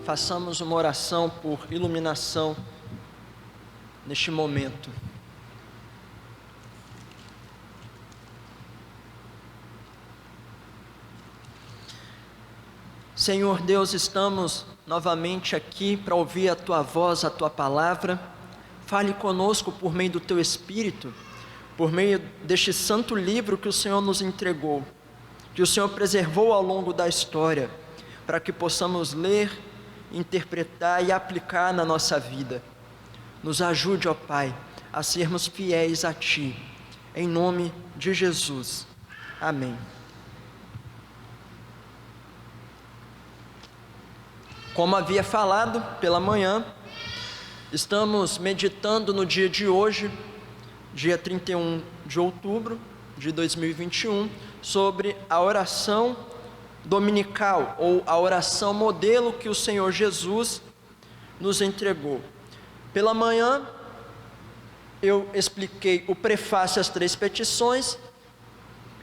façamos uma oração por iluminação neste momento. Senhor Deus, estamos novamente aqui para ouvir a Tua voz, a Tua palavra. Fale conosco por meio do Teu Espírito, por meio deste santo livro que o Senhor nos entregou, que o Senhor preservou ao longo da história, para que possamos ler, interpretar e aplicar na nossa vida. Nos ajude, ó Pai, a sermos fiéis a Ti, em nome de Jesus. Amém. Como havia falado pela manhã, estamos meditando no dia de hoje, dia 31 de outubro de 2021, sobre a oração dominical, ou a oração modelo que o Senhor Jesus nos entregou. Pela manhã, eu expliquei o prefácio às 3 petições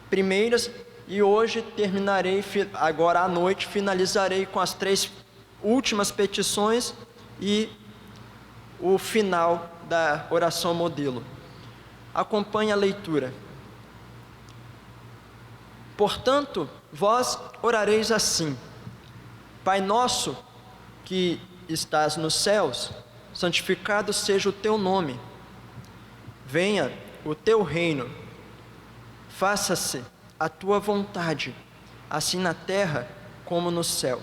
primeiras, e hoje terminarei, agora à noite, finalizarei com as 3 últimas petições e o final da oração modelo. Acompanhe a leitura. Portanto, vós orareis assim: Pai nosso que estás nos céus, santificado seja o teu nome. Venha o teu reino. Faça-se a tua vontade, assim na terra como no céu.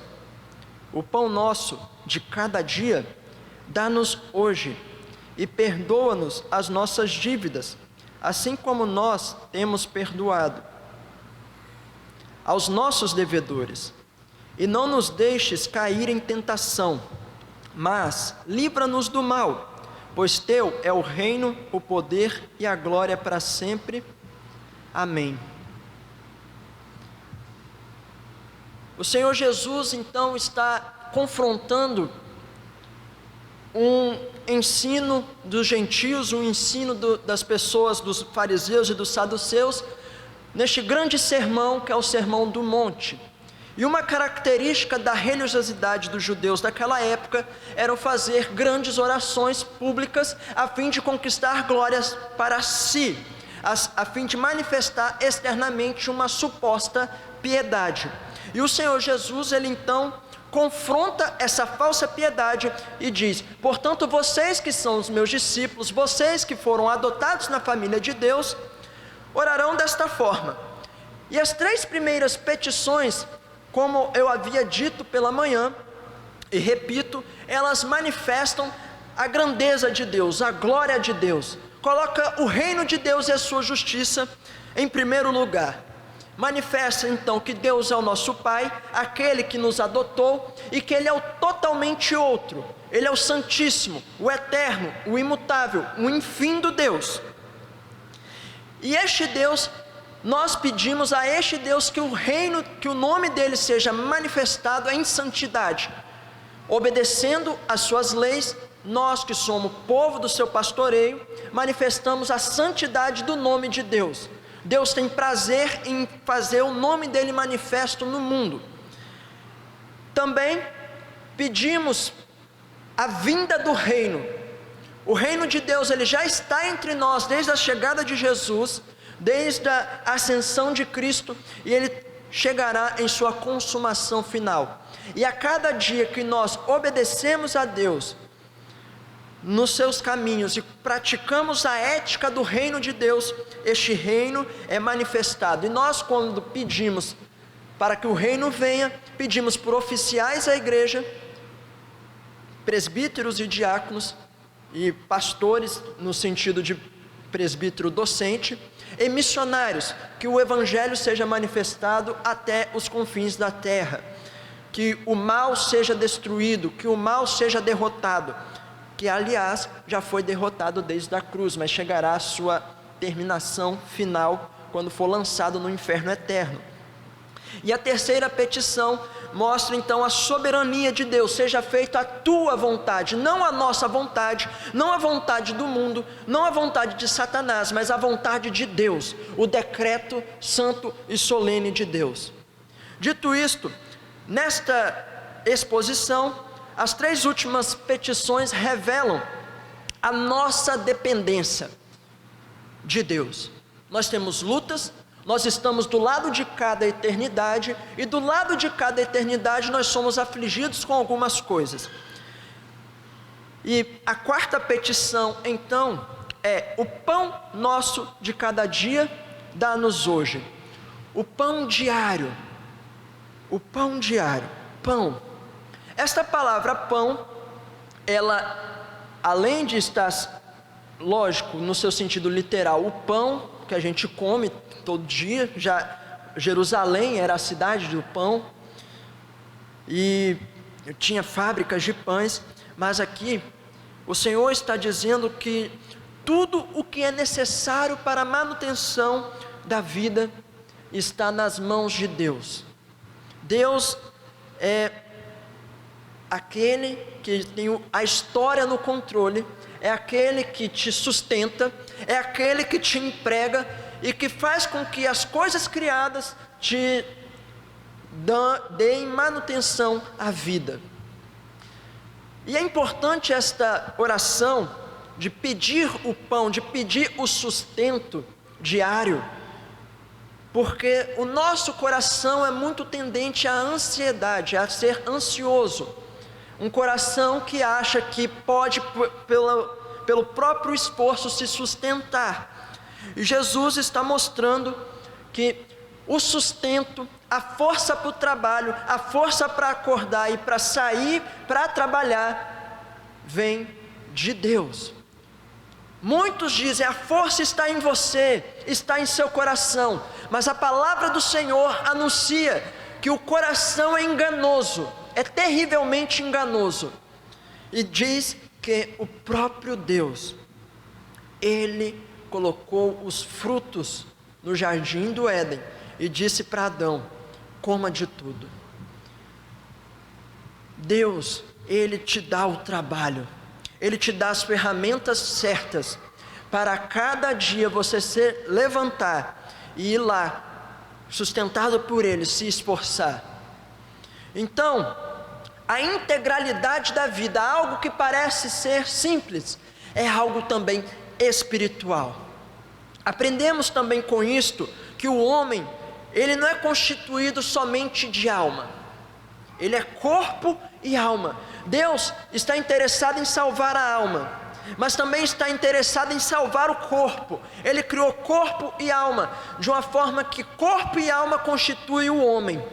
O pão nosso de cada dia, dá-nos hoje, e perdoa-nos as nossas dívidas, assim como nós temos perdoado aos nossos devedores. E não nos deixes cair em tentação, mas livra-nos do mal, pois teu é o reino, o poder e a glória para sempre. Amém. O Senhor Jesus então está confrontando um ensino dos gentios, um ensino das pessoas, dos fariseus e dos saduceus, neste grande sermão que é o Sermão do Monte. E uma característica da religiosidade dos judeus daquela época era fazer grandes orações públicas a fim de conquistar glórias para si, a fim de manifestar externamente uma suposta piedade. E o Senhor Jesus, ele então confronta essa falsa piedade e diz: portanto, vocês que são os meus discípulos, vocês que foram adotados na família de Deus, orarão desta forma. E as 3 primeiras petições, como eu havia dito pela manhã, e repito, elas manifestam a grandeza de Deus, a glória de Deus. Coloca o reino de Deus e a sua justiça em primeiro lugar. Manifesta então que Deus é o nosso Pai, aquele que nos adotou, e que Ele é o totalmente outro. Ele é o Santíssimo, o Eterno, o Imutável, o infindo Deus. E este Deus, nós pedimos a este Deus que o reino, que o nome dele seja manifestado em santidade, obedecendo às suas leis. Nós que somos povo do seu pastoreio, manifestamos a santidade do nome de Deus. Deus tem prazer em fazer o nome dele manifesto no mundo. Também pedimos a vinda do reino. O reino de Deus, ele já está entre nós desde a chegada de Jesus, desde a ascensão de Cristo, e ele chegará em sua consumação final. E a cada dia que nós obedecemos a Deus nos seus caminhos e praticamos a ética do reino de Deus, este reino é manifestado. E nós, quando pedimos para que o reino venha, pedimos por oficiais da igreja, presbíteros e diáconos, e pastores no sentido de presbítero docente, e missionários, que o evangelho seja manifestado até os confins da terra, que o mal seja destruído, que o mal seja derrotado, que aliás já foi derrotado desde a cruz, mas chegará à sua terminação final quando for lançado no inferno eterno. E a terceira petição mostra então a soberania de Deus: seja feita a tua vontade, não a nossa vontade, não a vontade do mundo, não a vontade de Satanás, mas a vontade de Deus, o decreto santo e solene de Deus. Dito isto, nesta exposição, as 3 últimas petições revelam a nossa dependência de Deus. Nós temos lutas, nós estamos do lado de cada eternidade, e do lado de cada eternidade nós somos afligidos com algumas coisas. E a 4ª petição, então, é: o pão nosso de cada dia, dá-nos hoje. O pão diário. O pão diário. Pão. Esta palavra pão, ela, além de estar, lógico, no seu sentido literal, o pão que a gente come todo dia, já Jerusalém era a cidade do pão, e tinha fábricas de pães, mas aqui o Senhor está dizendo que tudo o que é necessário para a manutenção da vida está nas mãos de Deus. Deus é aquele que tem a história no controle, é aquele que te sustenta, é aquele que te emprega e que faz com que as coisas criadas te deem manutenção à vida. E é importante esta oração de pedir o pão, de pedir o sustento diário, porque o nosso coração é muito tendente à ansiedade, a ser ansioso. Um coração que acha que pode, pelo próprio esforço, se sustentar. E Jesus está mostrando que o sustento, a força para o trabalho, a força para acordar e para sair, para trabalhar, vem de Deus. Muitos dizem: a força está em você, está em seu coração, mas a palavra do Senhor anuncia que o coração é enganoso, é terrivelmente enganoso, e diz que o próprio Deus, Ele colocou os frutos no jardim do Éden e disse para Adão: coma de tudo. Deus, Ele te dá o trabalho, Ele te dá as ferramentas certas para cada dia você se levantar e ir lá, sustentado por Ele, se esforçar. Então, a integralidade da vida, algo que parece ser simples, é algo também espiritual. Aprendemos também com isto que o homem, ele não é constituído somente de alma, ele é corpo e alma. Deus está interessado em salvar a alma, mas também está interessado em salvar o corpo. Ele criou corpo e alma de uma forma que corpo e alma constituem o homem.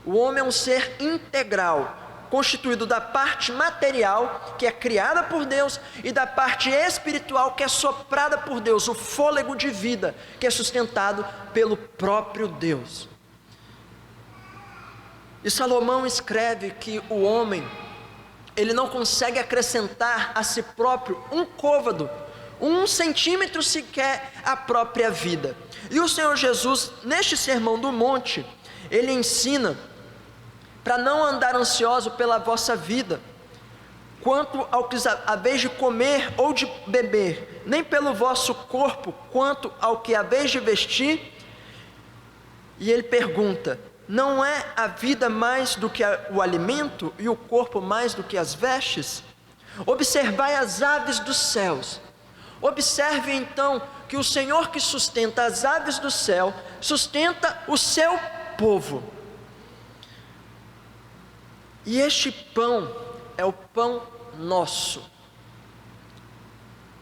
O homem é um ser integral, constituído da parte material, que é criada por Deus, e da parte espiritual, que é soprada por Deus, o fôlego de vida, que é sustentado pelo próprio Deus. E Salomão escreve que o homem, ele não consegue acrescentar a si próprio um côvado, 1 centímetro sequer à própria vida. E o Senhor Jesus, neste Sermão do Monte, Ele ensina para não andar ansioso pela vossa vida, quanto ao que haveis de comer ou de beber, nem pelo vosso corpo, quanto ao que haveis de vestir. E ele pergunta: não é a vida mais do que o alimento, e o corpo mais do que as vestes? Observai as aves dos céus. Observe então que o Senhor que sustenta as aves do céu, sustenta o seu povo. E este pão é o pão nosso.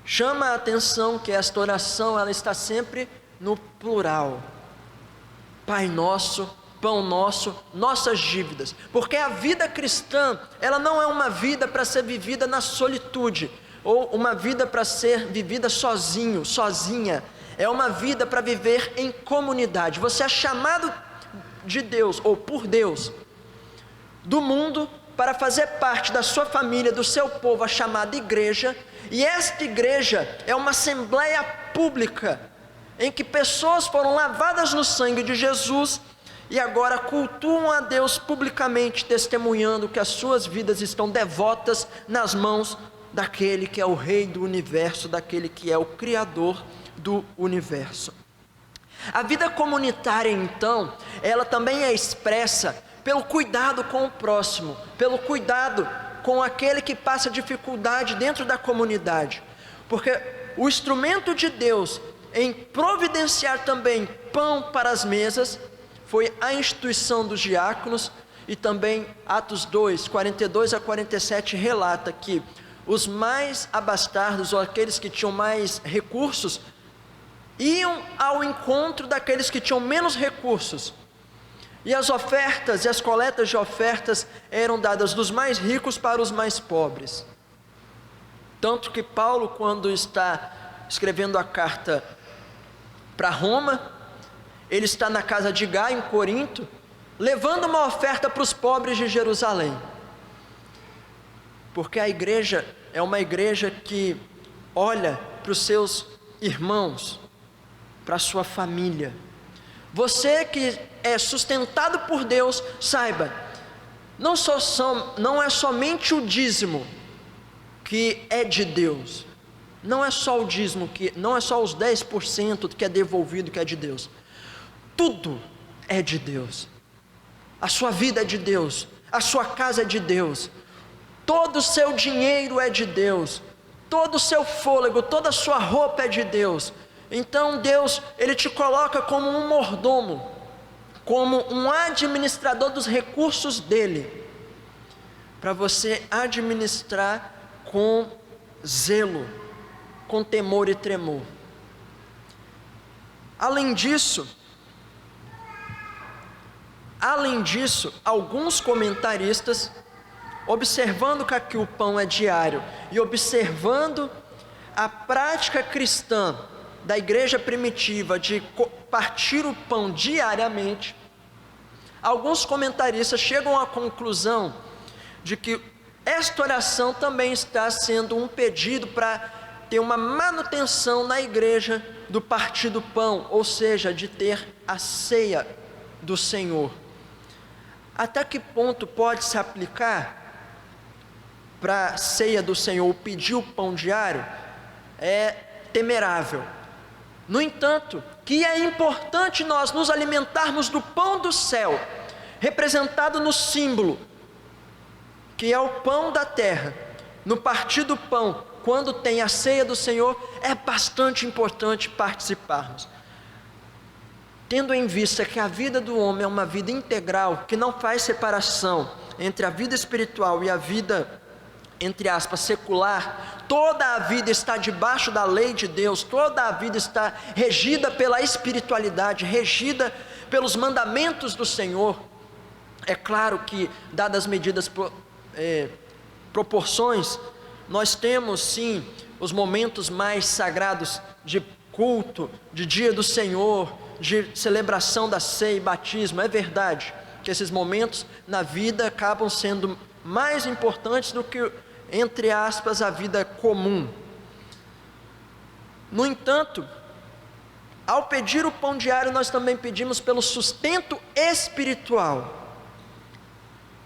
Chama a atenção que esta oração, ela está sempre no plural. Pai nosso, pão nosso, nossas dívidas. Porque a vida cristã, ela não é uma vida para ser vivida na solitude, ou uma vida para ser vivida sozinho, sozinha. É uma vida para viver em comunidade. Você é chamado de Deus, ou por Deus, do mundo, para fazer parte da sua família, do seu povo, a chamada igreja. E esta igreja é uma assembleia pública, em que pessoas foram lavadas no sangue de Jesus e agora cultuam a Deus publicamente, testemunhando que as suas vidas estão devotas nas mãos daquele que é o Rei do universo, daquele que é o Criador do universo. A vida comunitária, então, ela também é expressa pelo cuidado com o próximo, pelo cuidado com aquele que passa dificuldade dentro da comunidade, porque o instrumento de Deus em providenciar também pão para as mesas foi a instituição dos diáconos. E também Atos 2, 42 a 47 relata que os mais abastardos, ou aqueles que tinham mais recursos, iam ao encontro daqueles que tinham menos recursos, e as ofertas e as coletas de ofertas eram dadas dos mais ricos para os mais pobres. Tanto que Paulo, quando está escrevendo a carta para Roma, ele está na casa de Gaio, em Corinto, levando uma oferta para os pobres de Jerusalém, porque a igreja é uma igreja que olha para os seus irmãos, para a sua família. Você que é sustentado por Deus, saiba, não é somente o dízimo que é de Deus, não é só o dízimo, não é só os 10% que é devolvido que é de Deus, tudo é de Deus. A sua vida é de Deus, a sua casa é de Deus, todo o seu dinheiro é de Deus, todo o seu fôlego, toda a sua roupa é de Deus. Então Deus, Ele te coloca como um mordomo, como um administrador dos recursos dEle, para você administrar com zelo, com temor e tremor. Além disso, alguns comentaristas, observando que aqui o pão é diário e observando a prática cristã da igreja primitiva de partir o pão diariamente, alguns comentaristas chegam à conclusão de que esta oração também está sendo um pedido para ter uma manutenção na igreja do partir do pão, ou seja, de ter a ceia do Senhor. Até que ponto pode se aplicar para a ceia do Senhor, pedir o pão diário? É temerável. No entanto, que é importante nós nos alimentarmos do pão do céu, representado no símbolo, que é o pão da terra, no partir do pão, quando tem a ceia do Senhor, é bastante importante participarmos. Tendo em vista que a vida do homem é uma vida integral, que não faz separação entre a vida espiritual e a vida, entre aspas, secular, toda a vida está debaixo da lei de Deus, toda a vida está regida pela espiritualidade, regida pelos mandamentos do Senhor. É claro que, dadas as medidas, proporções, nós temos sim os momentos mais sagrados de culto, de dia do Senhor, de celebração da ceia e batismo. É verdade que esses momentos na vida acabam sendo mais importantes do que, entre aspas, a vida comum. No entanto, ao pedir o pão diário, nós também pedimos pelo sustento espiritual,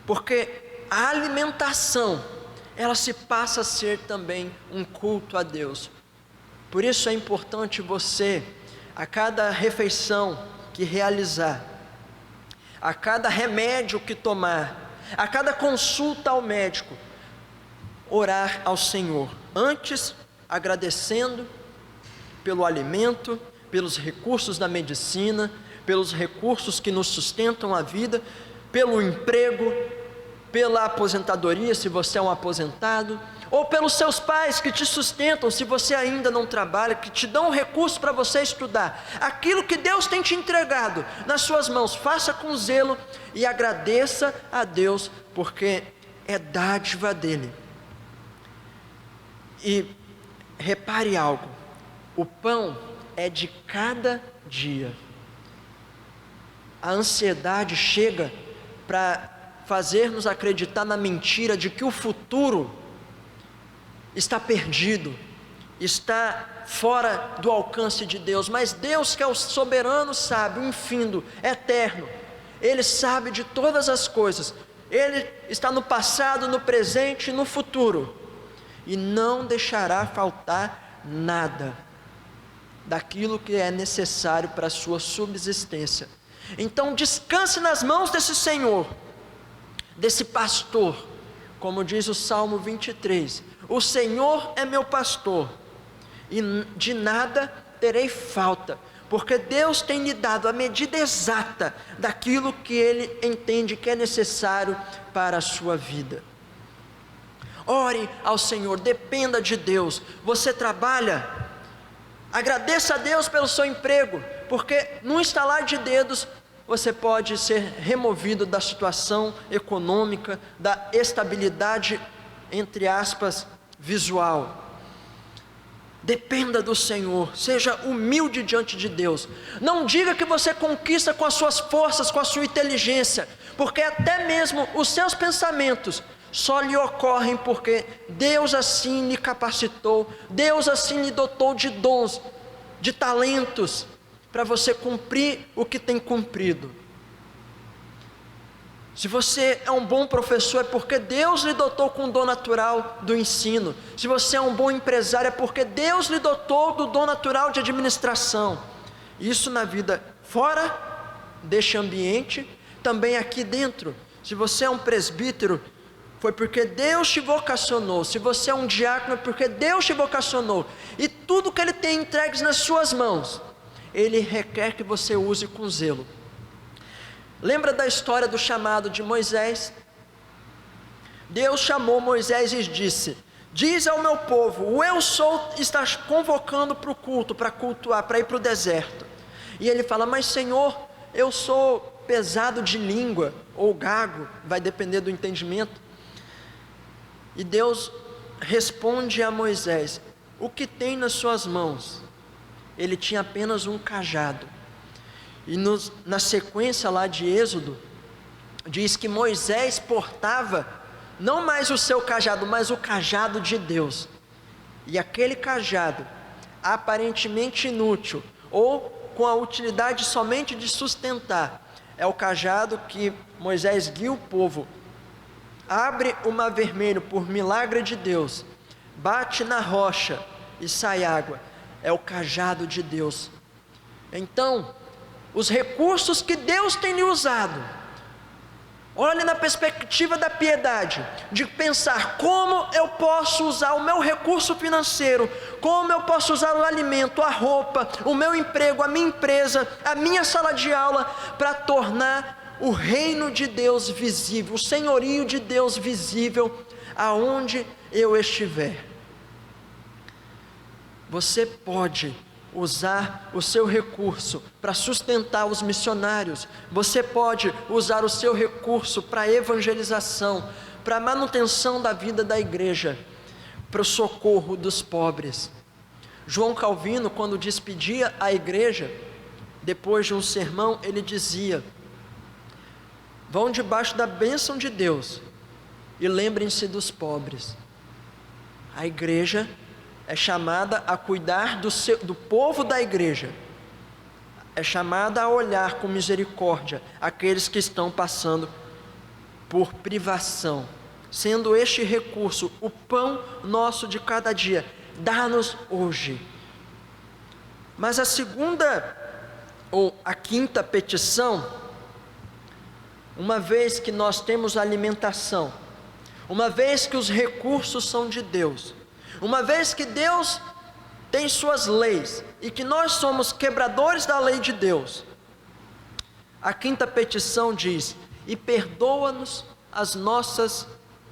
porque a alimentação, ela se passa a ser também um culto a Deus. Por isso é importante você, a cada refeição que realizar, a cada remédio que tomar, a cada consulta ao médico, orar ao Senhor, antes agradecendo pelo alimento, pelos recursos da medicina, pelos recursos que nos sustentam a vida, pelo emprego, pela aposentadoria, se você é um aposentado, ou pelos seus pais que te sustentam, se você ainda não trabalha, que te dão recursos para você estudar. Aquilo que Deus tem te entregado nas suas mãos, faça com zelo e agradeça a Deus, porque é dádiva dEle. E repare algo, o pão é de cada dia. A ansiedade chega para fazer-nos acreditar na mentira de que o futuro está perdido, está fora do alcance de Deus, mas Deus, que é o soberano sábio, infindo, eterno, Ele sabe de todas as coisas, Ele está no passado, no presente e no futuro, e não deixará faltar nada daquilo que é necessário para a sua subsistência. Então descanse nas mãos desse Senhor, desse pastor, como diz o Salmo 23, o Senhor é meu pastor, e de nada terei falta, porque Deus tem lhe dado a medida exata daquilo que Ele entende que é necessário para a sua vida. Ore ao Senhor, dependa de Deus. Você trabalha, agradeça a Deus pelo seu emprego, porque num estalar de dedos você pode ser removido da situação econômica, da estabilidade, entre aspas, visual. Dependa do Senhor, seja humilde diante de Deus. Não diga que você conquista com as suas forças, com a sua inteligência, porque até mesmo os seus pensamentos só lhe ocorrem porque Deus assim lhe capacitou, Deus assim lhe dotou de dons, de talentos, para você cumprir o que tem cumprido. Se você é um bom professor, é porque Deus lhe dotou com o dom natural do ensino. Se você é um bom empresário, é porque Deus lhe dotou do dom natural de administração. Isso na vida fora deste ambiente, também aqui dentro. Se você é um presbítero, foi porque Deus te vocacionou. Se você é um diácono, é porque Deus te vocacionou. E tudo que Ele tem entregues nas suas mãos, Ele requer que você use com zelo. Lembra da história do chamado de Moisés? Deus chamou Moisés e disse: diz ao meu povo, o eu sou está convocando para o culto, para cultuar, para ir para o deserto. E ele fala: mas Senhor, eu sou pesado de língua, ou gago, vai depender do entendimento. E Deus responde a Moisés: o que tem nas suas mãos? Ele tinha apenas um cajado. E na sequência lá de Êxodo, diz que Moisés portava não mais o seu cajado, mas o cajado de Deus. E aquele cajado, aparentemente inútil, ou com a utilidade somente de sustentar, é o cajado que Moisés guia o povo, abre o mar vermelho por milagre de Deus, bate na rocha e sai água. É o cajado de Deus. Então, os recursos que Deus tem lhe usado, olhe na perspectiva da piedade, de pensar como eu posso usar o meu recurso financeiro, como eu posso usar o alimento, a roupa, o meu emprego, a minha empresa, a minha sala de aula, para tornar o reino de Deus visível, o senhorio de Deus visível, aonde eu estiver. Você pode usar o seu recurso para sustentar os missionários, você pode usar o seu recurso para evangelização, para a manutenção da vida da igreja, para o socorro dos pobres. João Calvino, quando despedia a igreja, depois de um sermão, ele dizia: vão debaixo da bênção de Deus e lembrem-se dos pobres. A igreja é chamada a cuidar do povo da igreja, é chamada a olhar com misericórdia aqueles que estão passando por privação, sendo este recurso o pão nosso de cada dia. Dá-nos hoje. Mas a segunda ou a quinta petição, uma vez que nós temos alimentação, uma vez que os recursos são de Deus, uma vez que Deus tem suas leis e que nós somos quebradores da lei de Deus, a quinta petição diz: e perdoa-nos as nossas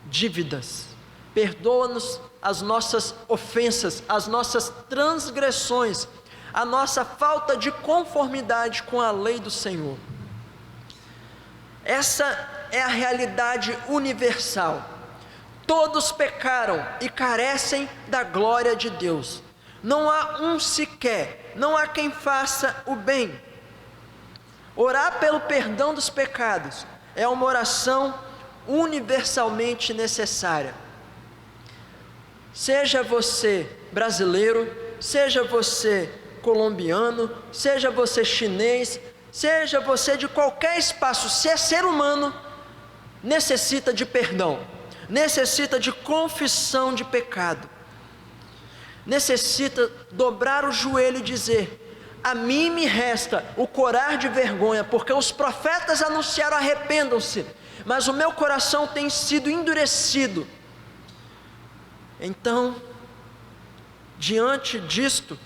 dívidas, perdoa-nos as nossas ofensas, as nossas transgressões, a nossa falta de conformidade com a lei do Senhor. Essa é a realidade universal. Todos pecaram e carecem da glória de Deus. Não há um sequer, não há quem faça o bem. Orar pelo perdão dos pecados é uma oração universalmente necessária. Seja você brasileiro, seja você colombiano, seja você chinês, seja você de qualquer espaço, se é ser humano, necessita de perdão, necessita de confissão de pecado, necessita dobrar o joelho e dizer: a mim me resta o corar de vergonha, porque os profetas anunciaram: arrependam-se. mas o meu coração tem sido endurecido. Então, diante disto,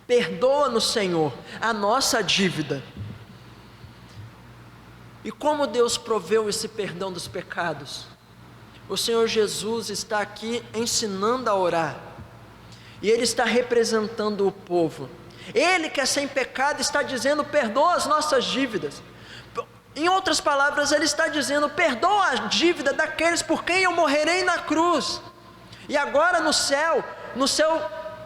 perdoa-nos, Senhor, a nossa dívida. E como Deus proveu esse perdão dos pecados? O Senhor Jesus está aqui ensinando a orar, e Ele está representando o povo. Ele que é sem pecado está dizendo: perdoa as nossas dívidas. Em outras palavras, Ele está dizendo: perdoa a dívida daqueles por quem eu morrerei na cruz. E agora no céu, no seu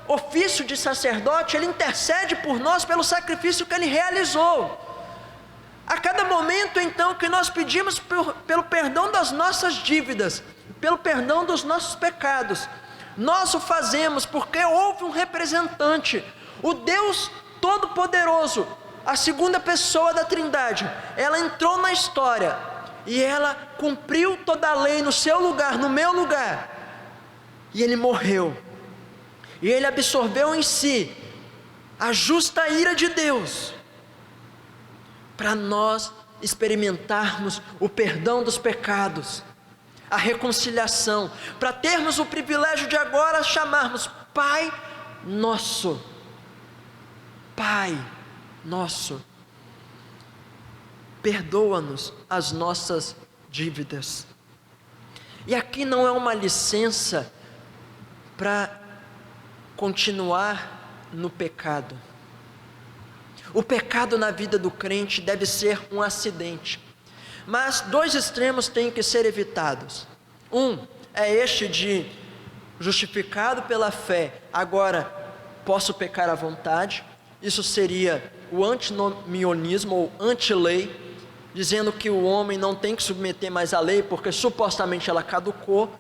ofício de sacerdote, Ele intercede por nós pelo sacrifício que Ele realizou. A cada momento então que nós pedimos pelo perdão das nossas dívidas, pelo perdão dos nossos pecados, nós o fazemos porque houve um representante, o Deus Todo-Poderoso, a segunda pessoa da Trindade. Ela entrou na história e ela cumpriu toda a lei no seu lugar, no meu lugar, e Ele morreu, e Ele absorveu em si a justa ira de Deus, para nós experimentarmos o perdão dos pecados, a reconciliação, para termos o privilégio de agora chamarmos Pai Nosso. Pai Nosso, perdoa-nos as nossas dívidas. E aqui não é uma licença para continuar no pecado. O pecado na vida do crente deve ser um acidente, mas dois extremos têm que ser evitados. Um é este de, justificado pela fé, agora posso pecar à vontade. Isso seria o antinomianismo ou anti-lei, dizendo que o homem não tem que submeter mais à lei porque supostamente ela caducou.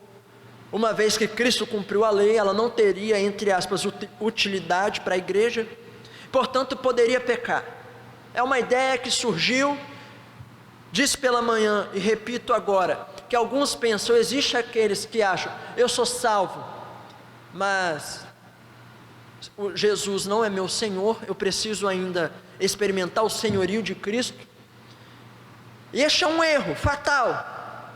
Uma vez que Cristo cumpriu a lei, ela não teria, entre aspas, utilidade para a igreja, portanto poderia pecar. É uma ideia que surgiu, disse pela manhã e repito agora, que alguns pensam: existe aqueles que acham, eu sou salvo, mas Jesus não é meu Senhor, eu preciso ainda experimentar o senhorio de Cristo. E este é um erro fatal,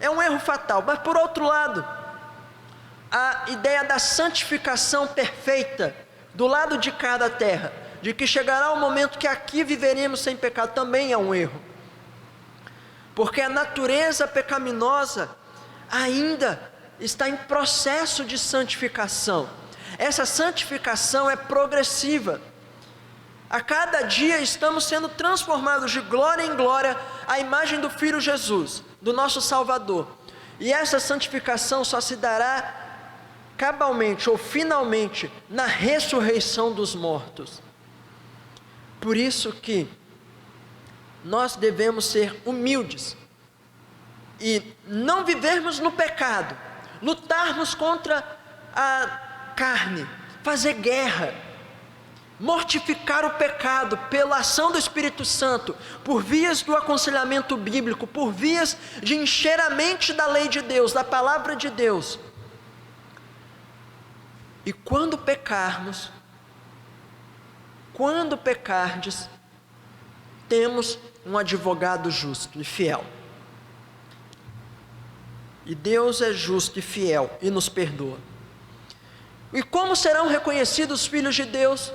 é um erro fatal. Mas por outro lado, a ideia da santificação perfeita, do lado de cá da terra, de que chegará o momento que aqui viveremos sem pecado, também é um erro, porque a natureza pecaminosa ainda está em processo de santificação. Essa santificação é progressiva. A cada dia estamos sendo transformados de glória em glória à imagem do Filho Jesus, do nosso Salvador. E essa santificação só se dará cabalmente ou finalmente na ressurreição dos mortos. Por isso que nós devemos ser humildes e não vivermos no pecado, lutarmos contra a carne, fazer guerra, mortificar o pecado pela ação do Espírito Santo, por vias do aconselhamento bíblico, por vias de encher a mente da lei de Deus, da palavra de Deus. E quando pecarmos, quando pecardes, temos um advogado justo e fiel. E Deus é justo e fiel e nos perdoa. E como serão reconhecidos os filhos de Deus?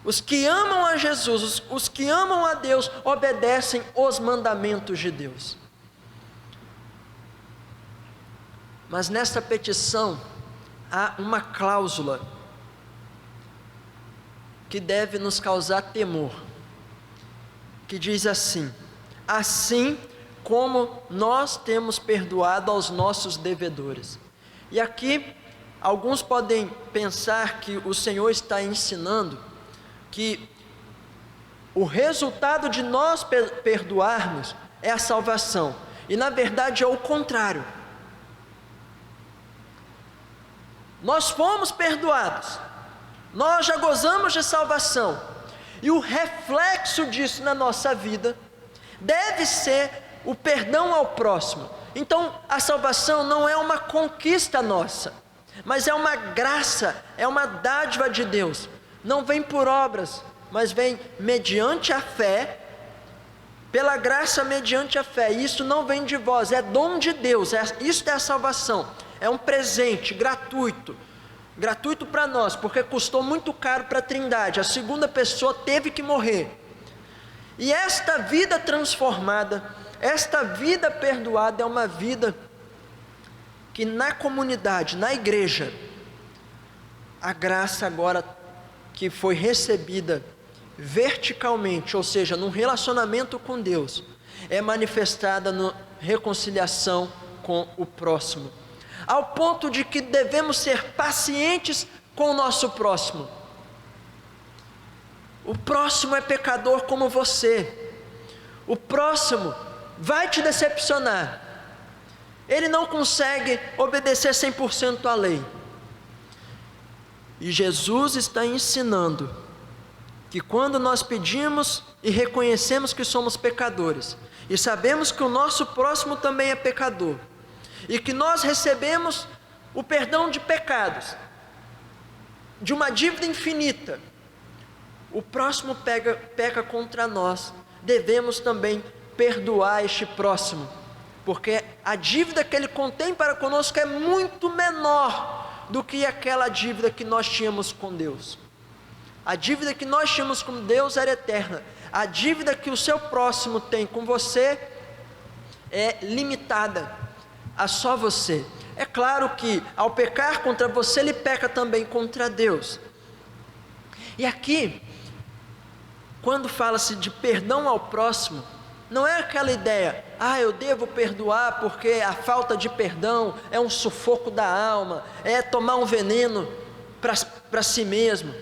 Os que amam a Jesus, os que amam a Deus, obedecem os mandamentos de Deus. Mas nesta petição há uma cláusula que deve nos causar temor, que diz assim: assim como nós temos perdoado aos nossos devedores. E aqui alguns podem pensar que o Senhor está ensinando que o resultado de nós perdoarmos é a salvação, e na verdade é o contrário. Nós fomos perdoados, nós já gozamos de salvação, e o reflexo disso na nossa vida deve ser o perdão ao próximo. Então a salvação não é uma conquista nossa, mas é uma graça, é uma dádiva de Deus. Não vem por obras, mas vem mediante a fé pela graça mediante a fé. Isso não vem de vós, é dom de Deus. Isso é a salvação. É um presente gratuito. Gratuito para nós, porque custou muito caro para a Trindade. A segunda pessoa teve que morrer. E esta vida transformada, esta vida perdoada é uma vida que na comunidade, na igreja, a graça agora que foi recebida verticalmente, ou seja, num relacionamento com Deus, é manifestada na reconciliação com o próximo, ao ponto de que devemos ser pacientes com o nosso próximo. O próximo é pecador como você, o próximo vai te decepcionar, ele não consegue obedecer 100% à lei, e Jesus está ensinando que quando nós pedimos e reconhecemos que somos pecadores, e sabemos que o nosso próximo também é pecador, e que nós recebemos o perdão de pecados, de uma dívida infinita, o próximo peca contra nós, devemos também perdoar este próximo, porque a dívida que ele contém para conosco é muito menor do que aquela dívida que nós tínhamos com Deus. A dívida que nós tínhamos com Deus era eterna. A dívida que o seu próximo tem com você é limitada a só você. É claro que ao pecar contra você, ele peca também contra Deus. E aqui, quando fala-se de perdão ao próximo, não é aquela ideia, eu devo perdoar porque a falta de perdão é um sufoco da alma, é tomar um veneno para si mesmo.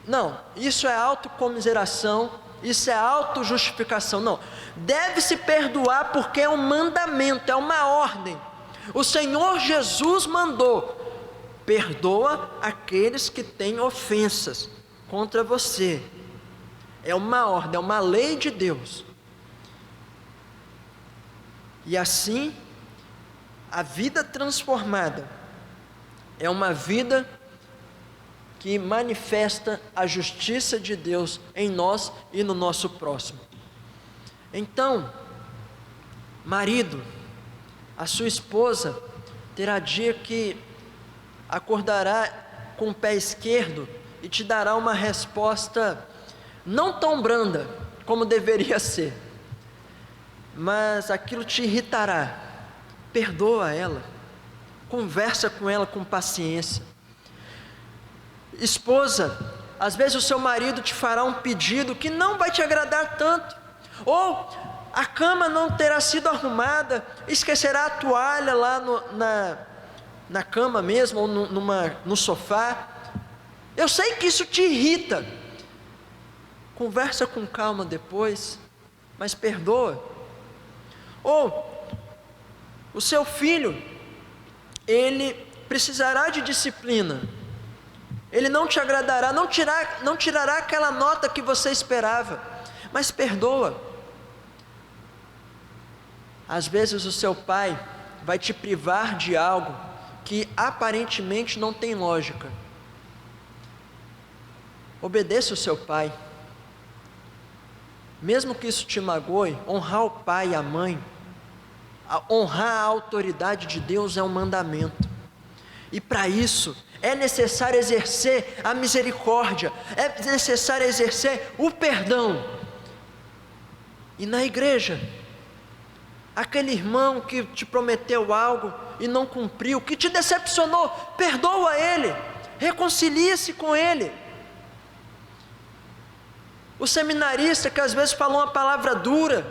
Não, isso é autocomiseração, isso é autojustificação. Não, deve-se perdoar porque é um mandamento, é uma ordem. O Senhor Jesus mandou: perdoa aqueles que têm ofensas contra você. É uma ordem, é uma lei de Deus. E assim, a vida transformada é uma vida que manifesta a justiça de Deus em nós e no nosso próximo. Então, marido, a sua esposa terá dia que acordará com o pé esquerdo e te dará uma resposta não tão branda como deveria ser, mas aquilo te irritará. Perdoa ela, conversa com ela com paciência. Esposa, às vezes o seu marido te fará um pedido que não vai te agradar tanto, ou a cama não terá sido arrumada, esquecerá a toalha lá na cama mesmo, ou no sofá. Eu sei que isso te irrita. Conversa com calma depois, mas perdoa. Ou o seu filho, ele precisará de disciplina, ele não te agradará, não tirará aquela nota que você esperava, mas perdoa. Às vezes o seu pai vai te privar de algo que aparentemente não tem lógica. Obedeça o seu pai, mesmo que isso te magoe. Honrar o pai e a mãe, honrar a autoridade de Deus é um mandamento, e para isso é necessário exercer a misericórdia, é necessário exercer o perdão. E na igreja, aquele irmão que te prometeu algo e não cumpriu, que te decepcionou, perdoa ele, reconcilie-se com ele. O seminarista que às vezes falou uma palavra dura,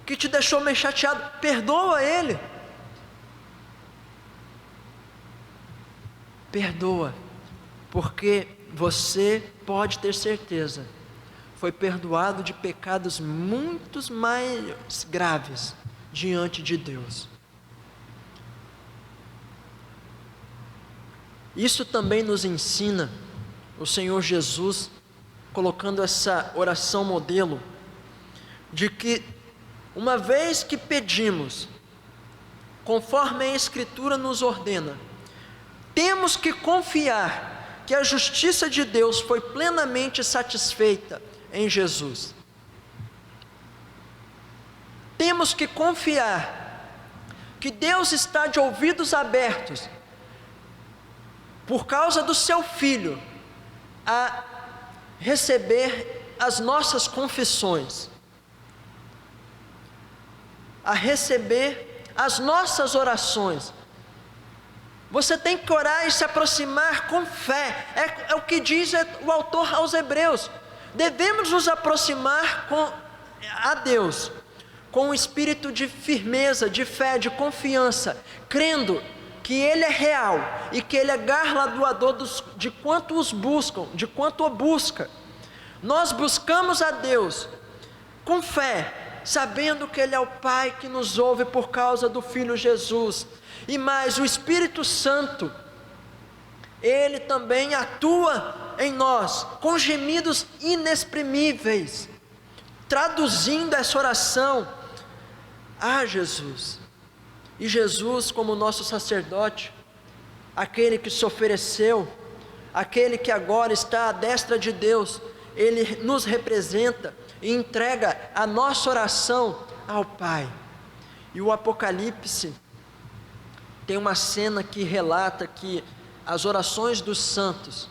que te deixou meio chateado, perdoa ele. Perdoa, porque você pode ter certeza, foi perdoado de pecados muito mais graves diante de Deus. Isso também nos ensina o Senhor Jesus, colocando essa oração modelo, de que uma vez que pedimos, conforme a Escritura nos ordena, temos que confiar que a justiça de Deus foi plenamente satisfeita em Jesus. temos que confiar que Deus está de ouvidos abertos por causa do seu Filho a receber as nossas confissões, a receber as nossas orações. Você tem que orar e se aproximar com fé, é o que diz o autor aos Hebreus. Devemos nos aproximar a Deus com um espírito de firmeza, de fé, de confiança, crendo que Ele é real e que Ele é galardoador de quanto os buscam, de quanto o busca. Nós buscamos a Deus com fé, sabendo que Ele é o Pai que nos ouve por causa do Filho Jesus. E mais, o Espírito Santo, Ele também atua em nós, com gemidos inexprimíveis, traduzindo essa oração a Jesus. E Jesus, como nosso sacerdote, aquele que se ofereceu, aquele que agora está à destra de Deus, Ele nos representa e entrega a nossa oração ao Pai. E o Apocalipse tem uma cena que relata que as orações dos santos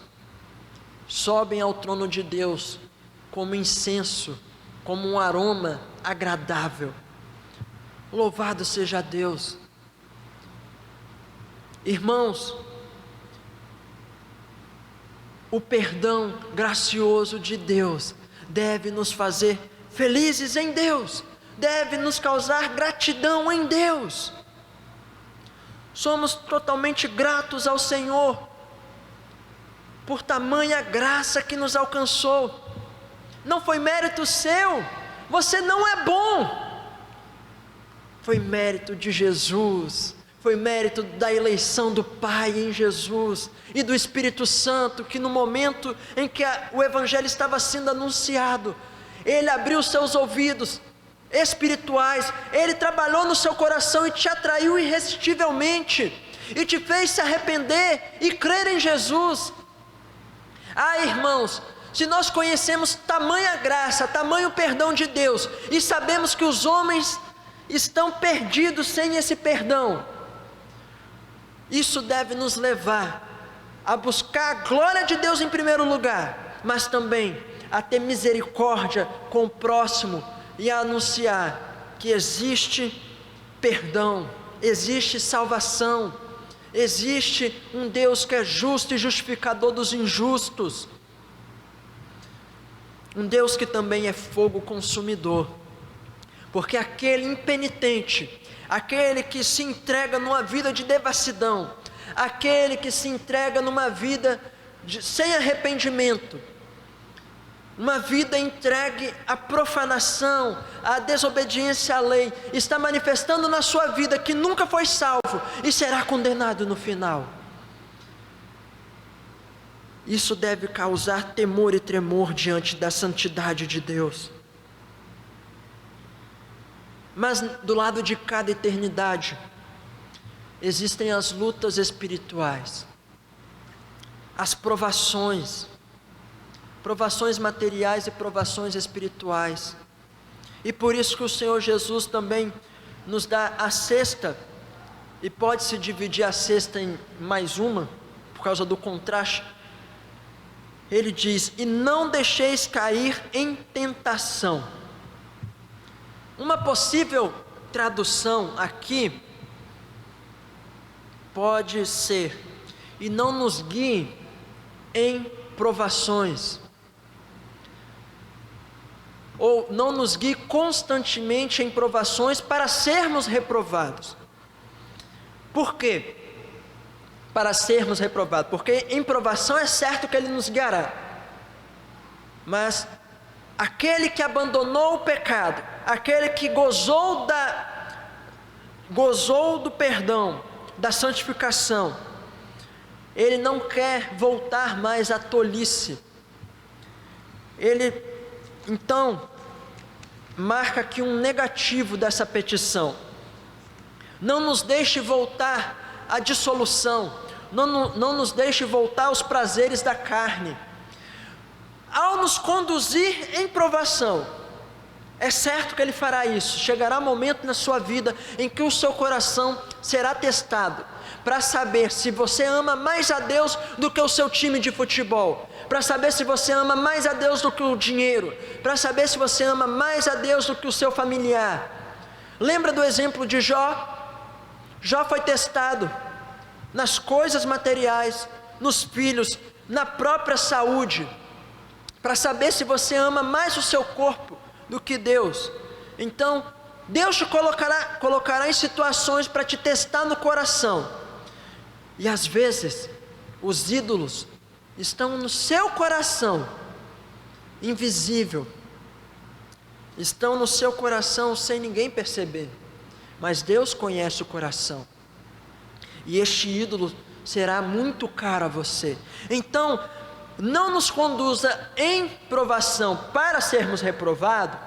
sobem ao trono de Deus como incenso, como um aroma agradável. Louvado seja Deus. Irmãos, o perdão gracioso de Deus deve nos fazer felizes em Deus, deve nos causar gratidão em Deus. Somos totalmente gratos ao Senhor por tamanha graça que nos alcançou. Não foi mérito seu, você não é bom, foi mérito de Jesus, foi mérito da eleição do Pai em Jesus e do Espírito Santo, que no momento em que o Evangelho estava sendo anunciado, Ele abriu seus ouvidos espirituais, Ele trabalhou no seu coração e te atraiu irresistivelmente, e te fez se arrepender e crer em Jesus. Irmãos, se nós conhecemos tamanha graça, tamanho perdão de Deus, e sabemos que os homens estão perdidos sem esse perdão, isso deve nos levar a buscar a glória de Deus em primeiro lugar, mas também a ter misericórdia com o próximo, e a anunciar que existe perdão, existe salvação, existe um Deus que é justo e justificador dos injustos, um Deus que também é fogo consumidor, porque aquele impenitente, aquele que se entrega numa vida de devassidão, aquele que se entrega numa vida sem arrependimento, uma vida entregue à profanação, à desobediência à lei, está manifestando na sua vida que nunca foi salvo e será condenado no final. Isso deve causar temor e tremor diante da santidade de Deus. Mas do lado de cada eternidade existem as lutas espirituais, as provações materiais e provações espirituais. E por isso que o Senhor Jesus também nos dá a cesta, e pode-se dividir a cesta em mais uma, por causa do contraste. Ele diz: e não deixeis cair em tentação. Uma possível tradução aqui pode ser: e não nos guie em provações, ou não nos guie constantemente em provações para sermos reprovados. Por quê? Para sermos reprovados, porque em provação é certo que Ele nos guiará, mas aquele que abandonou o pecado, aquele que gozou do perdão, da santificação, ele não quer voltar mais à tolice. Ele então marca aqui um negativo dessa petição: não nos deixe voltar à dissolução, não nos deixe voltar aos prazeres da carne. Ao nos conduzir em provação, É certo que Ele fará isso. Chegará momento na sua vida em que o seu coração será testado, para saber se você ama mais a Deus do que o seu time de futebol, para saber se você ama mais a Deus do que o dinheiro, para saber se você ama mais a Deus do que o seu familiar. Lembra do exemplo de Jó? Jó foi testado nas coisas materiais, nos filhos, na própria saúde, para saber se você ama mais o seu corpo do que Deus. Então, Deus te colocará em situações para te testar no coração. E às vezes, os ídolos estão no seu coração, invisível. Estão no seu coração sem ninguém perceber. Mas Deus conhece o coração. E este ídolo será muito caro a você. Então, não nos conduza em provação para sermos reprovados,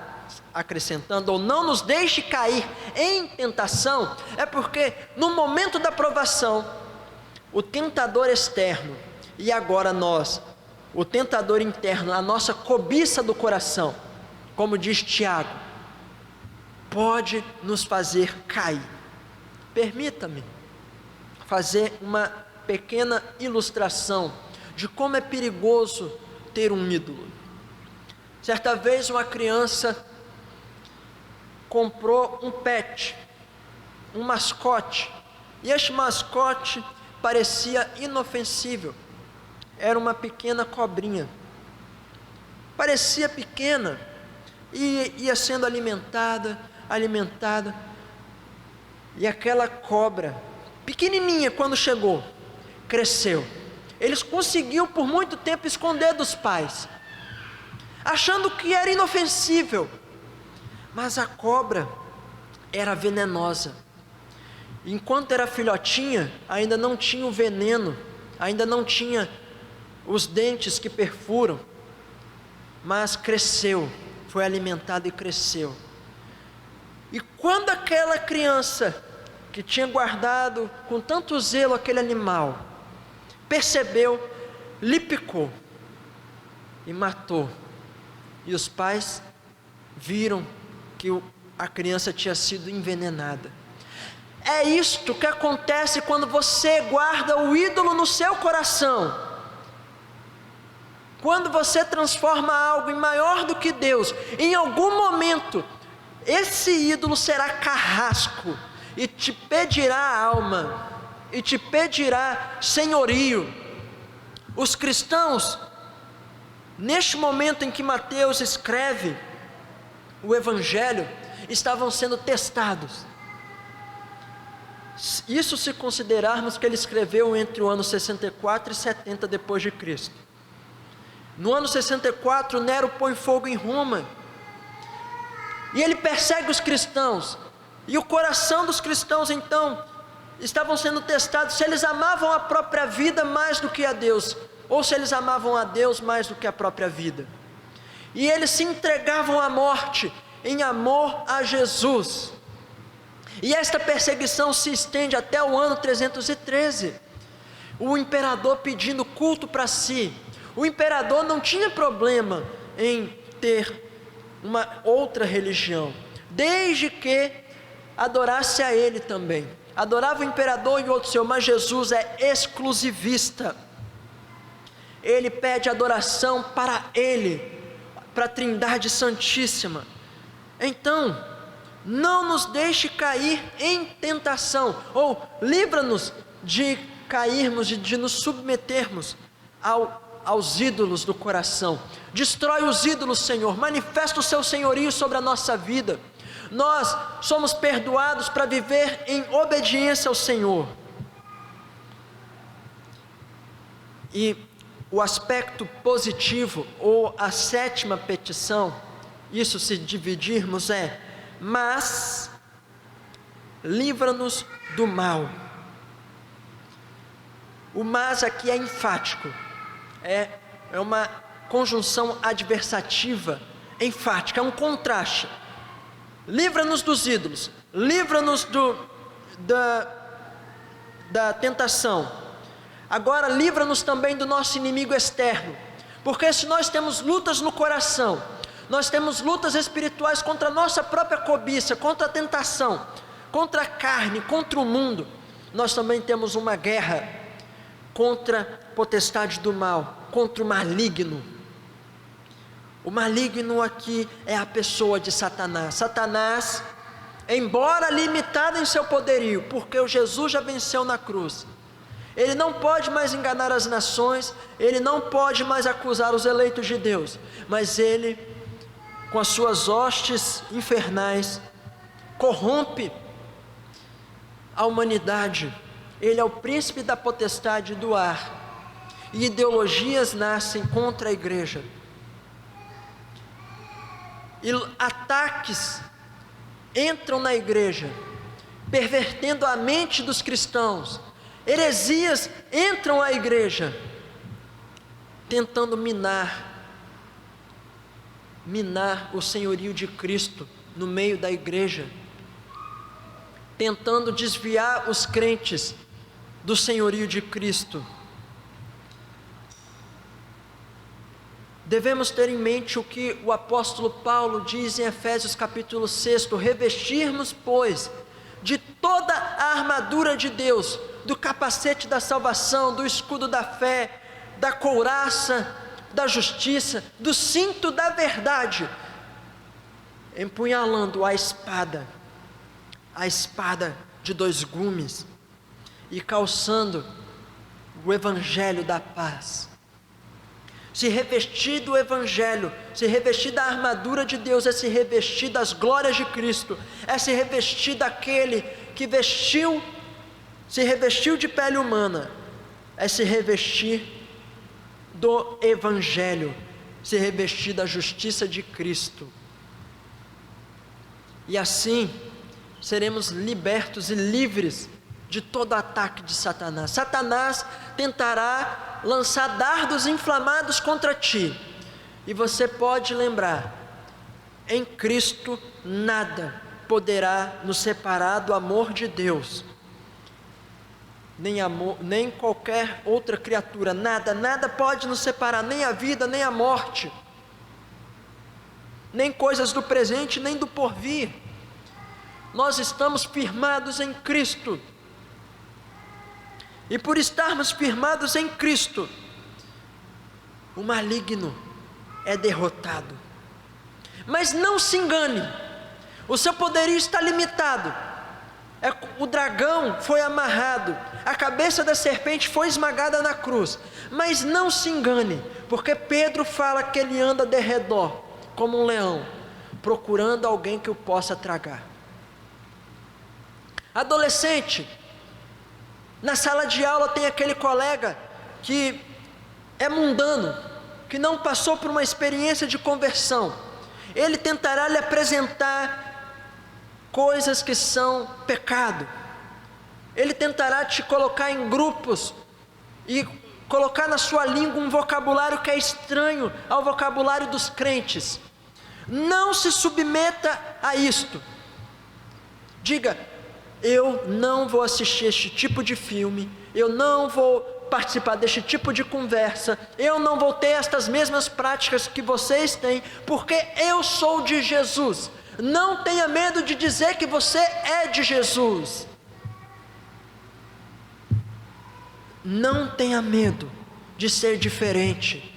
acrescentando, ou não nos deixe cair em tentação, é porque no momento da provação, o tentador externo, e agora nós, o tentador interno, a nossa cobiça do coração, como diz Tiago, pode nos fazer cair. Permita-me fazer uma pequena ilustração de como é perigoso ter um ídolo. Certa vez uma criança comprou um pet, um mascote, e este mascote parecia inofensível. Era uma pequena cobrinha, parecia pequena, e ia sendo alimentada, e aquela cobra, pequenininha quando chegou, cresceu. Eles conseguiam por muito tempo esconder dos pais, achando que era inofensível, mas a cobra era venenosa. Enquanto era filhotinha, ainda não tinha o veneno, ainda não tinha os dentes que perfuram, mas cresceu, foi alimentada e cresceu. E quando aquela criança, que tinha guardado com tanto zelo aquele animal, percebeu, lhe picou e matou. E os pais viram que a criança tinha sido envenenada. É isto que acontece quando você guarda o ídolo no seu coração. Quando você transforma algo em maior do que Deus, em algum momento, esse ídolo será carrasco, e te pedirá a alma, e te pedirá senhorio. Os cristãos, neste momento em que Mateus escreve o Evangelho, estavam sendo testados. Isso se considerarmos que ele escreveu entre o ano 64 e 70 depois de Cristo. No ano 64, Nero põe fogo em Roma, e ele persegue os cristãos, e o coração dos cristãos então estavam sendo testados, se eles amavam a própria vida mais do que a Deus, ou se eles amavam a Deus mais do que a própria vida. E eles se entregavam à morte em amor a Jesus. E esta perseguição se estende até o ano 313. O imperador pedindo culto para si. O imperador não tinha problema em ter uma outra religião, desde que adorasse a ele também. Adorava o imperador e outro senhor, mas Jesus é exclusivista. Ele pede adoração para ele, para a Trindade Santíssima. Então, não nos deixe cair em tentação, ou livra-nos de cairmos, de nos submetermos aos ídolos do coração. Destrói os ídolos, Senhor, manifesta o seu senhorio sobre a nossa vida. Nós somos perdoados para viver em obediência ao Senhor. E o aspecto positivo, ou a sétima petição, isso se dividirmos mas livra-nos do mal. O mas aqui é enfático, é uma conjunção adversativa enfática, é um contraste. Livra-nos dos ídolos, livra-nos da tentação. Agora livra-nos também do nosso inimigo externo, porque se nós temos lutas no coração, Nós temos lutas espirituais contra a nossa própria cobiça, contra a tentação, contra a carne, contra o mundo. Nós também temos uma guerra contra a potestade do mal, contra o maligno. O maligno aqui é a pessoa de Satanás. Satanás, embora limitado em seu poderio, porque o Jesus já venceu na cruz, ele não pode mais enganar as nações, ele não pode mais acusar os eleitos de Deus, mas ele, com as suas hostes infernais, corrompe a humanidade. Ele é o príncipe da potestade do ar, e ideologias nascem contra a igreja, e ataques entram na igreja, pervertendo a mente dos cristãos. Heresias entram à igreja, tentando minar o senhorio de Cristo no meio da igreja, tentando desviar os crentes do senhorio de Cristo. Devemos ter em mente o que o apóstolo Paulo diz em Efésios capítulo 6, revestirmos, pois, de toda a armadura de Deus, do capacete da salvação, do escudo da fé, da couraça da justiça, do cinto da verdade, empunhalando a espada de dois gumes, e calçando o evangelho da paz. Se revestir do evangelho, se revestir da armadura de Deus, é se revestir das glórias de Cristo, é se revestir daquele que se revestiu de pele humana, é se revestir do evangelho, se revestir da justiça de Cristo. E assim seremos libertos e livres de todo ataque de Satanás. Satanás tentará lançar dardos inflamados contra ti, e você pode lembrar: em Cristo nada poderá nos separar do amor de Deus, nem qualquer outra criatura, nada pode nos separar, nem a vida, nem a morte, nem coisas do presente, nem do porvir. Nós estamos firmados em Cristo, e por estarmos firmados em Cristo, o maligno é derrotado. Mas não se engane, o seu poderio está limitado. O dragão foi amarrado, a cabeça da serpente foi esmagada na cruz. Mas não se engane, porque Pedro fala que ele anda de redor como um leão, procurando alguém que o possa tragar. Adolescente, na sala de aula tem aquele colega que é mundano, que não passou por uma experiência de conversão. Ele tentará lhe apresentar coisas que são pecado. Ele tentará te colocar em grupos e colocar na sua língua um vocabulário que é estranho ao vocabulário dos crentes. Não se submeta a isto. Diga: eu não vou assistir este tipo de filme, eu não vou participar deste tipo de conversa, eu não vou ter estas mesmas práticas que vocês têm, porque eu sou de Jesus. Não tenha medo de dizer que você é de Jesus. Não tenha medo de ser diferente.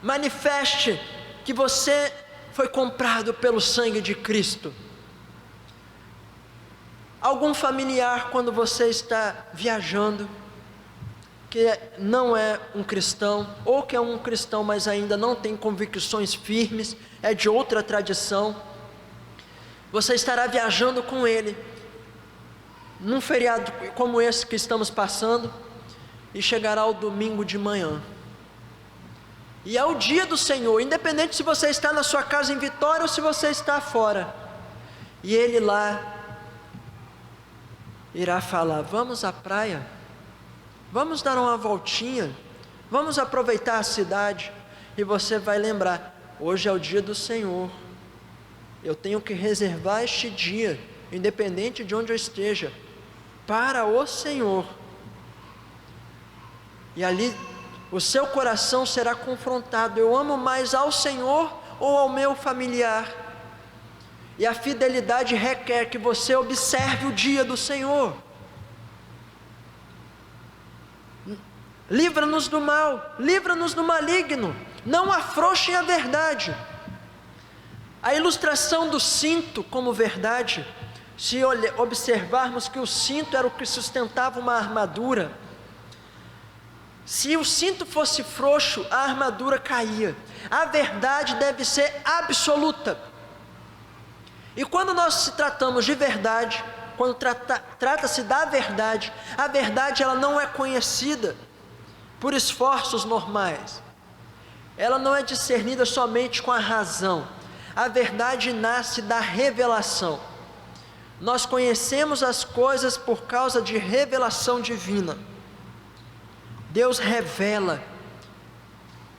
Manifeste que você foi comprado pelo sangue de Cristo. Algum familiar, quando você está viajando, que não é um cristão, ou que é um cristão, mas ainda não tem convicções firmes, é de outra tradição, você estará viajando com ele, num feriado como esse que estamos passando, e chegará o domingo de manhã, e é o dia do Senhor, independente se você está na sua casa em Vitória ou se você está fora, e ele lá irá falar: vamos à praia, vamos dar uma voltinha, vamos aproveitar a cidade. E você vai lembrar: hoje é o dia do Senhor, eu tenho que reservar este dia, independente de onde eu esteja, para o Senhor. E ali o seu coração será confrontado: eu amo mais ao Senhor ou ao meu familiar. E a fidelidade requer que você observe o dia do Senhor. Livra-nos do mal, livra-nos do maligno, não afrouxem a verdade. A ilustração do cinto como verdade, se observarmos que o cinto era o que sustentava uma armadura, se o cinto fosse frouxo, a armadura caía. A verdade deve ser absoluta. E quando nós se tratamos de verdade, quando trata-se da verdade, a verdade ela não é conhecida por esforços normais. Ela não é discernida somente com a razão. A verdade nasce da revelação. Nós conhecemos as coisas por causa de revelação divina. Deus revela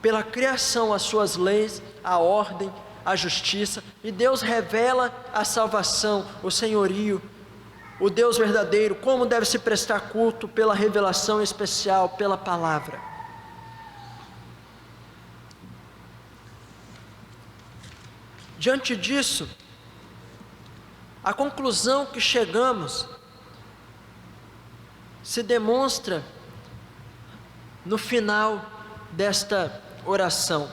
pela criação as suas leis, a ordem, a justiça, e Deus revela a salvação, o senhorio, o Deus verdadeiro, como deve se prestar culto pela revelação especial, pela palavra. Diante disso, a conclusão que chegamos se demonstra no final desta oração.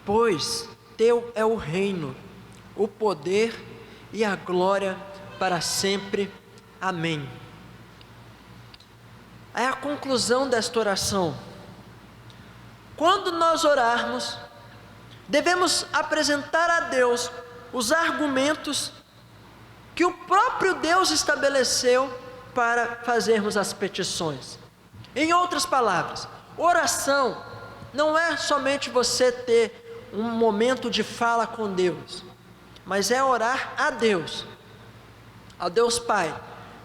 Pois teu é o reino, o poder e a glória para sempre. Amém. É a conclusão desta oração. Quando nós orarmos, devemos apresentar a Deus os argumentos que o próprio Deus estabeleceu para fazermos as petições. Em outras palavras, oração não é somente você ter um momento de fala com Deus, mas é orar a Deus Pai,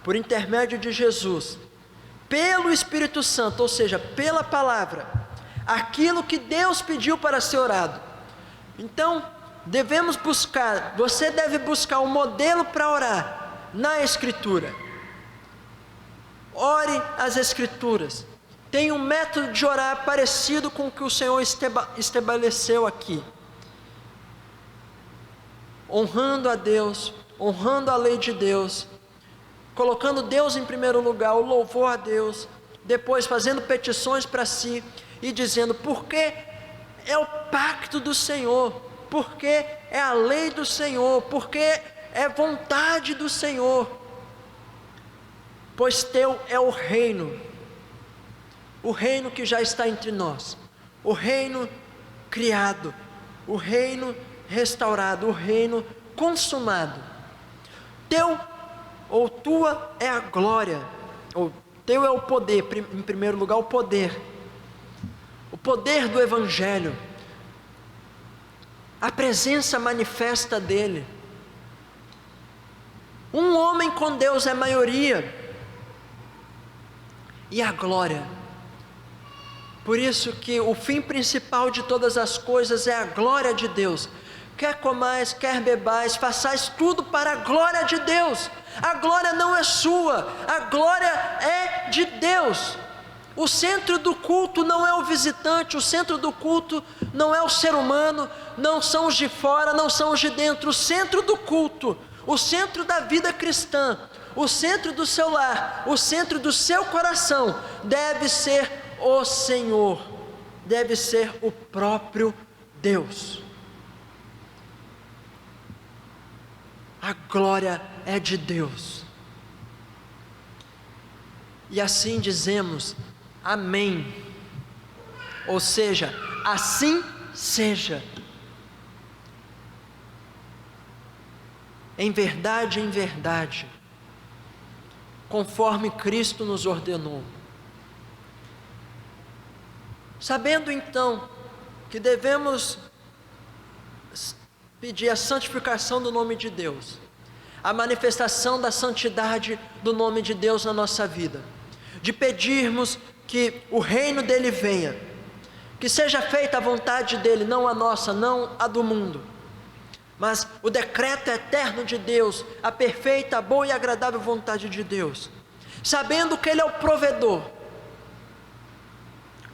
por intermédio de Jesus, pelo Espírito Santo, ou seja, pela palavra, aquilo que Deus pediu para ser orado. Então, você deve buscar um modelo para orar na Escritura. Ore as Escrituras. Tem um método de orar parecido com o que o Senhor estabeleceu aqui. Honrando a Deus, honrando a lei de Deus, colocando Deus em primeiro lugar, o louvor a Deus, depois fazendo petições para si e dizendo porque é o pacto do Senhor, porque é a lei do Senhor, porque é vontade do Senhor. Pois teu é o reino que já está entre nós, o reino criado, o reino restaurado, o reino consumado. Teu ou tua é a glória, ou teu é o poder, em primeiro lugar o poder do Evangelho, a presença manifesta dele. Um homem com Deus é maioria, e a glória. Por isso que o fim principal de todas as coisas é a glória de Deus. Quer comais, quer bebais, façais tudo para a glória de Deus. A glória não é sua, a glória é de Deus. O centro do culto não é o visitante, o centro do culto não é o ser humano, não são os de fora, não são os de dentro. O centro do culto, o centro da vida cristã, o centro do seu lar, o centro do seu coração deve ser o Senhor, deve ser o próprio Deus. A glória é de Deus. E assim dizemos amém, ou seja, assim seja. Em verdade, conforme Cristo nos ordenou. Sabendo então que devemos pedir a santificação do nome de Deus, a manifestação da santidade do nome de Deus na nossa vida, de pedirmos que o reino dele venha, que seja feita a vontade dele, não a nossa, não a do mundo, mas o decreto eterno de Deus, a perfeita, a boa e agradável vontade de Deus, sabendo que ele é o provedor,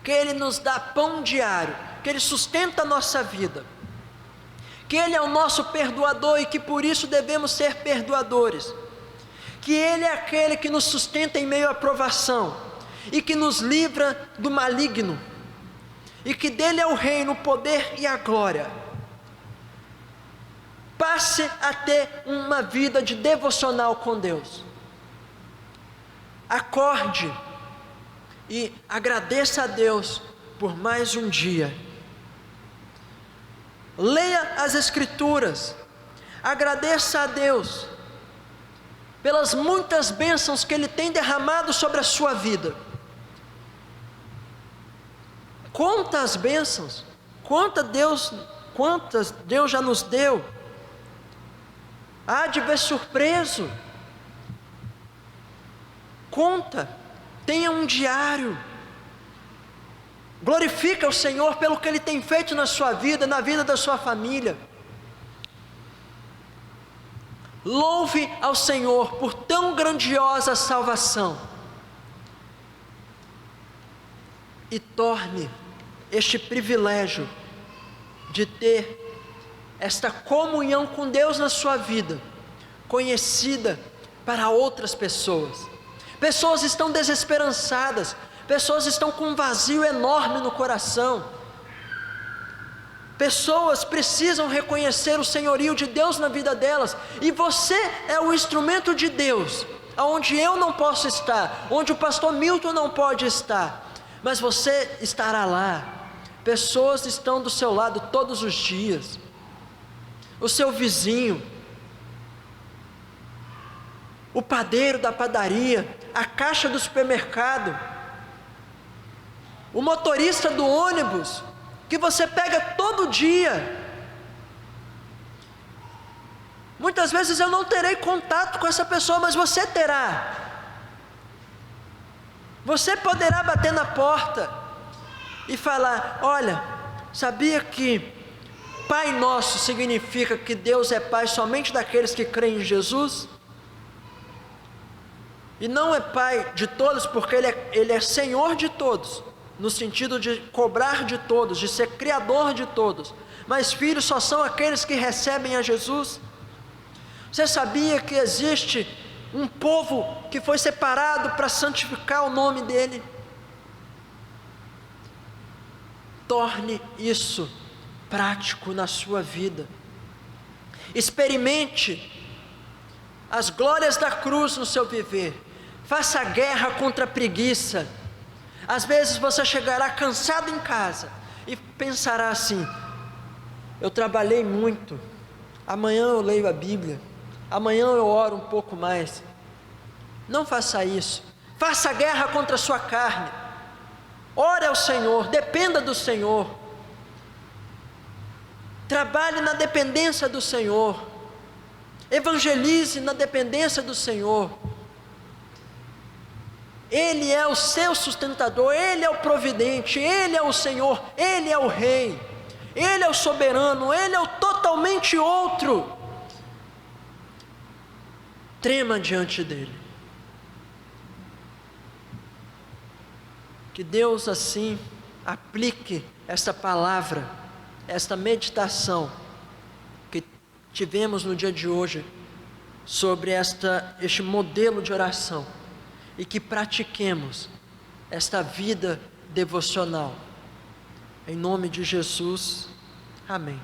que Ele nos dá pão diário, que Ele sustenta a nossa vida, que Ele é o nosso perdoador e que por isso devemos ser perdoadores, que Ele é aquele que nos sustenta em meio à provação e que nos livra do maligno, e que dele é o reino, o poder e a glória. Passe a ter uma vida de devocional com Deus. Acorde e agradeça a Deus por mais um dia. Leia as Escrituras, agradeça a Deus pelas muitas bênçãos que Ele tem derramado sobre a sua vida. Conta as bênçãos, quantas Deus já nos deu. Há de ver surpreso. Conta, tenha um diário. Glorifica o Senhor pelo que Ele tem feito na sua vida, na vida da sua família. Louve ao Senhor por tão grandiosa salvação. E torne este privilégio de ter esta comunhão com Deus na sua vida conhecida para outras pessoas. Pessoas estão desesperançadas, pessoas estão com um vazio enorme no coração. Pessoas precisam reconhecer o senhorio de Deus na vida delas, e você é o instrumento de Deus, aonde eu não posso estar, onde o pastor Milton não pode estar, mas você estará lá. Pessoas estão do seu lado todos os dias. O seu vizinho, o padeiro da padaria, a caixa do supermercado, o motorista do ônibus, que você pega todo dia. Muitas vezes eu não terei contato com essa pessoa, mas você terá. Você poderá bater na porta e falar: olha, sabia que Pai Nosso significa que Deus é Pai somente daqueles que creem em Jesus? E não é Pai de todos, porque Ele é Senhor de todos, no sentido de cobrar de todos, de ser Criador de todos, mas filhos só são aqueles que recebem a Jesus. Você sabia que existe um povo que foi separado para santificar o nome dEle? Torne isso prático na sua vida. Experimente as glórias da cruz no seu viver. Faça guerra contra a preguiça. Às vezes você chegará cansado em casa e pensará assim: eu trabalhei muito, amanhã eu leio a Bíblia, amanhã eu oro um pouco mais. Não faça isso. Faça guerra contra a sua carne. Ore ao Senhor, dependa do Senhor. Trabalhe na dependência do Senhor. Evangelize na dependência do Senhor. Ele é o seu sustentador, Ele é o providente, Ele é o Senhor, Ele é o Rei, Ele é o soberano, Ele é o totalmente outro. Trema diante dEle. Que Deus assim aplique esta palavra, esta meditação que tivemos no dia de hoje sobre este modelo de oração, e que pratiquemos esta vida devocional. Em nome de Jesus, amém.